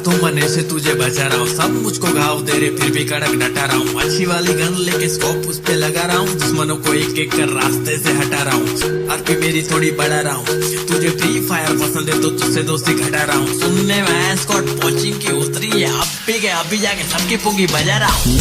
हाथों मने से तुझे बचा रहा हूँ, सब मुझको घाव दे रहे फिर भी कड़क डटा रहा हूँ। अच्छी वाली गन लेके स्कोप उस पे लगा रहा हूँ, दुश्मनों को एक एक कर रास्ते से हटा रहा हूँ। आरपी मेरी थोड़ी बढ़ा रहा हूँ, तुझे फ्री फायर पसंद है तो तुझसे दोस्ती घटा रहा हूँ। सुनने में स्कॉट पहुंचिंग की उतरी है, अभी जाके सबकी पुंगी बजा रहा हूँ।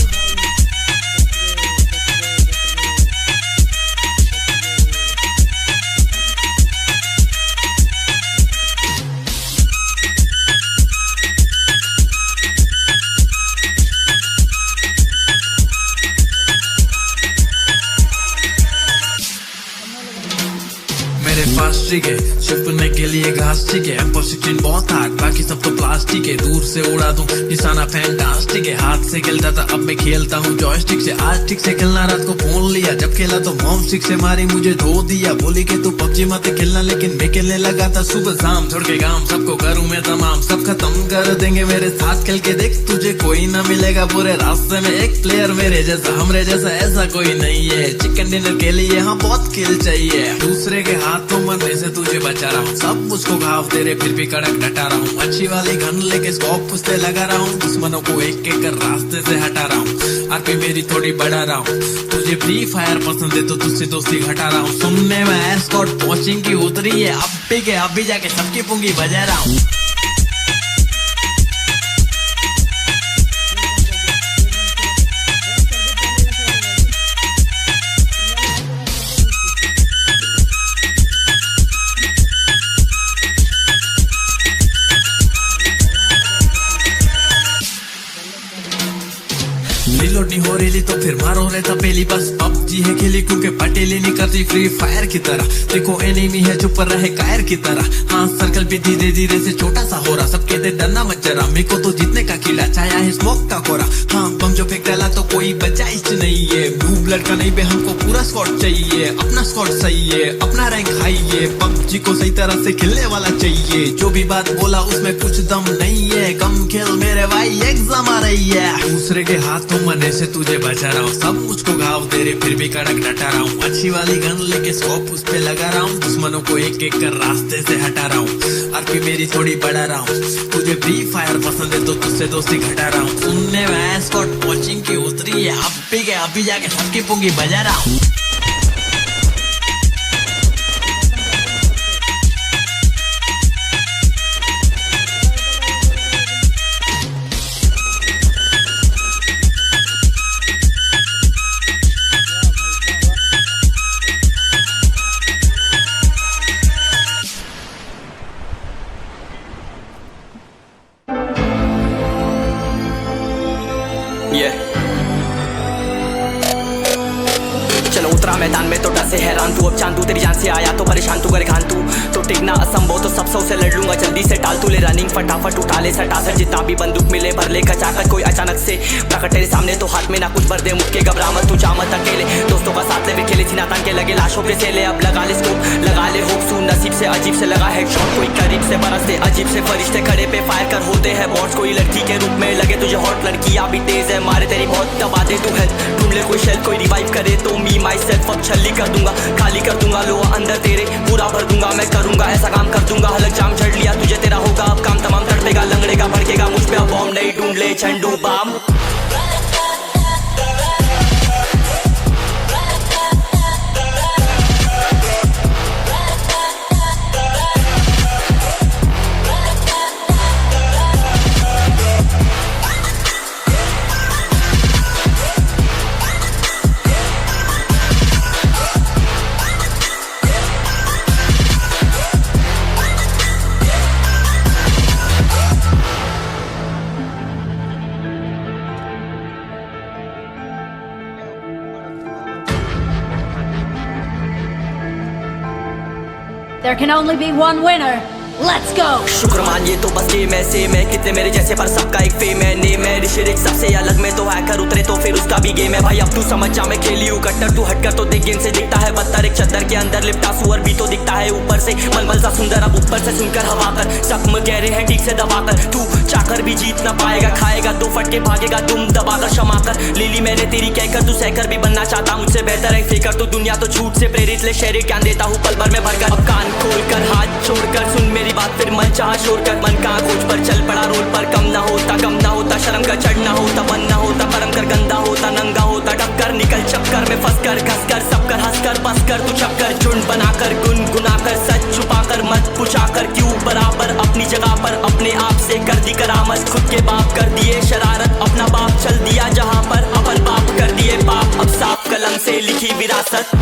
मेरे पास ट्रिक है छुपने के लिए घास ठीक है, M16 बहुत हार्ड बाकी सब तो प्लास्टिक है। दूर से उड़ा दूं निशाना फैंटास्टिक है, हाथ से खेलता था अब मैं खेलता हूँ जॉयस्टिक से। आज ठीक से खेलना रात को फोन लिया, जब खेला तो मॉम स्टिक से मारी मुझे धो दिया। बोली कि तू PUBG मत खेलना, लेकिन मैं खेलने लगा था सुबह शाम। छोड़ के गांव सबको करूँ मैं तमाम, सब खत्म कर देंगे मेरे साथ खेल के देख। तुझे कोई ना मिलेगा पूरे रास्ते में एक प्लेयर मेरे जैसा, हमरे जैसा ऐसा कोई नहीं है। चिकन डिनर के लिए हाँ बहुत किल चाहिए, दूसरे के हाथों मरने से तुझे बचा रहा हूँ। सब मुझको घाव दे रहे फिर भी कड़क डटा रहा हूँ। अच्छी वाली गन लेके स्कोप उस पे लगा रहा हूँ, दुश्मनों को एक एक कर रास्ते से हटा रहा हूँ। आरपी मेरी थोड़ी बढ़ा रहा हूँ, तुझे फ्री फायर पसंद है तो तुझसे दोस्ती घटा रहा हूँ। सुनने में स्कॉट पहुंचिंग की उतरी है, अभी जाके सबकी पुंगी बजा रहा हूँ। रिलोड नहीं हो रही तो फिर मारो रहता पहली, बस PUBG है खेली क्योंकि पटेली नहीं करती फ्री फायर की तरह। देखो एनिमी है चुप रहे कायर की तरह, हाँ सर्कल भी धीरे धीरे से छोटा सा हो रहा। सब कहते डरना मत जरा, मेरे को तो जीतने का किला छाया है स्मोक का कोरा। हाँ बम जो फेंक डाला तो कोई बचा इस नहीं है, ब्लू ब्लड का नहीं बे हमको पूरा स्क्वाड चाहिए। अपना स्क्वाड सही है, अपना रैंक हाई है, PUBG को सही तरह से खेलने वाला चाहिए। जो भी बात बोला उसमें कुछ दम नहीं है, कम खेल मेरे भाई एग्जाम आ रही है। दूसरे के हाथों मरने से तुझे बचा रहा हूँ, सब मुझको घाव दे रहे फिर भी कड़क डटा रहा हूँ। अच्छी वाली गन लेके स्कोप उस पे लगा रहा हूँ, दुश्मनों को एक एक कर रास्ते से हटा रहा हूँ। आरपी मेरी थोड़ी बढ़ा रहा हूँ, तुझे फ्री फायर पसंद है तो तुझसे दोस्ती घटा रहा हूँ। सुनने में स्कॉट पहुंचिंग की उतरी है, अभी जाके सबकी पुंगी बजा रहा हूँ। चलो उतरा मैदान में तो डर से हैरान तू, अब चांदू तेरी जान से आया तो परेशान तू करे खान तू। तो टिकना असंभव तो सब सौ से लड़ लूंगा, जल्दी से टाल तू ले रनिंग फटाफट उठा ले सटासट। जितना भी बंदूक मिले भर ले कचाकच, कोई अचानक से प्रकट तेरे सामने तो हाथ में ना कुछ भर दे मुझके। घबरा मत तू जा मत अकेले, दोस्तों का साथ ले भी खेले सीना तान के लगे लाशों पे से ले। अब लगा ले स्कोप लगा ले होप सू, नसीब से अजीब से लगा हेडशॉट। कोई करीब से बरसते अजीब से फरिश्ते खड़े पे फायर कर होते हैं बॉट्स। कोई लड़की के रूप में लगे तुझे हॉट, लड़कियां भी तेज है मारे तेरी बहुत दबा दे तू हेल्थ। ढूंढ ले कोई शेल कोई रिवाइव करे तो मी माई सेल्फ अब छल्ली कर दूंगा, खाली कर दूंगा लो अंदर तेरे पूरा भर दूंगा। मैं करूंगा ऐसा काम कर दूंगा, हलक जाम झड़ लिया तुझे तेरा होगा अब काम तमाम। तड़पेगा लंगड़ेगा भड़केगा मुझ पे अब बॉम्ब नहीं, ढूंढ ले झंडू balm. There can only be one winner. Let's go! शुक्र मानिए तो बस गेम ऐसे मैं कितने मेरे जैसे पर सबका एक फेम है नेम है। ऋषिक सबसे अलग में तो हैकर उतरे तो फिर उसका भी गेम है भाई। अब तू समझ जा मैं खेली हूँ कट्टर, तू हटकर तो देख गेम से दिखता है बदतर। एक चद्दर के अंदर लिपटा सुअर भी तो दिखता है ऊपर से मलमल सा सुंदर। अब ऊपर से सुनकर हवा कर जख्म गहरे हैं ठीक से दबाकर, तू चाकर भी जीत ना पाएगा। खाएगा दो फटके भागेगा तुम दबाकर क्षमा कर। ले ली मैंने तेरी कहकर तू सहकर भी बनना चाहता मुझसे बेहतर है फेकर। तो दुनिया तो झूठ से प्रेरित ले शहरी ज्ञान देता हूँ पल भर में भरकर। अब कान खोल कर हाथ छोड़कर सुन मेरी मेरी बात फिर मन चाहा शोर कर मन का खोज पर चल पड़ा रोल पर कम ना होता शर्म का चढ़ना होता मन ना होता परम कर गंदा होता नंगा होता टक्कर निकल चक्कर में फंस कर घस कर सब कर हंस कर बस कर तू चक्कर झुंड बनाकर गुनगुनाकर सच छुपाकर मत पूछाकर क्यों बराबर अपनी जगह पर अपने आप से कर दी करामत खुद के बाप कर दिए शरारत अपना बाप चल दिया जहां पर अपन बाप कर दिए बाप अब साफ कलम से लिखी विरासत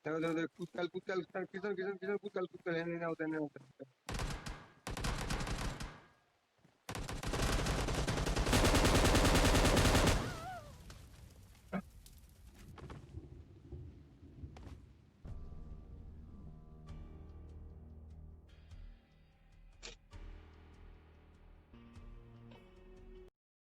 देखो देखो देखो, कूद कल किशन किशन किशन कूद कल नहीं होता नहीं होता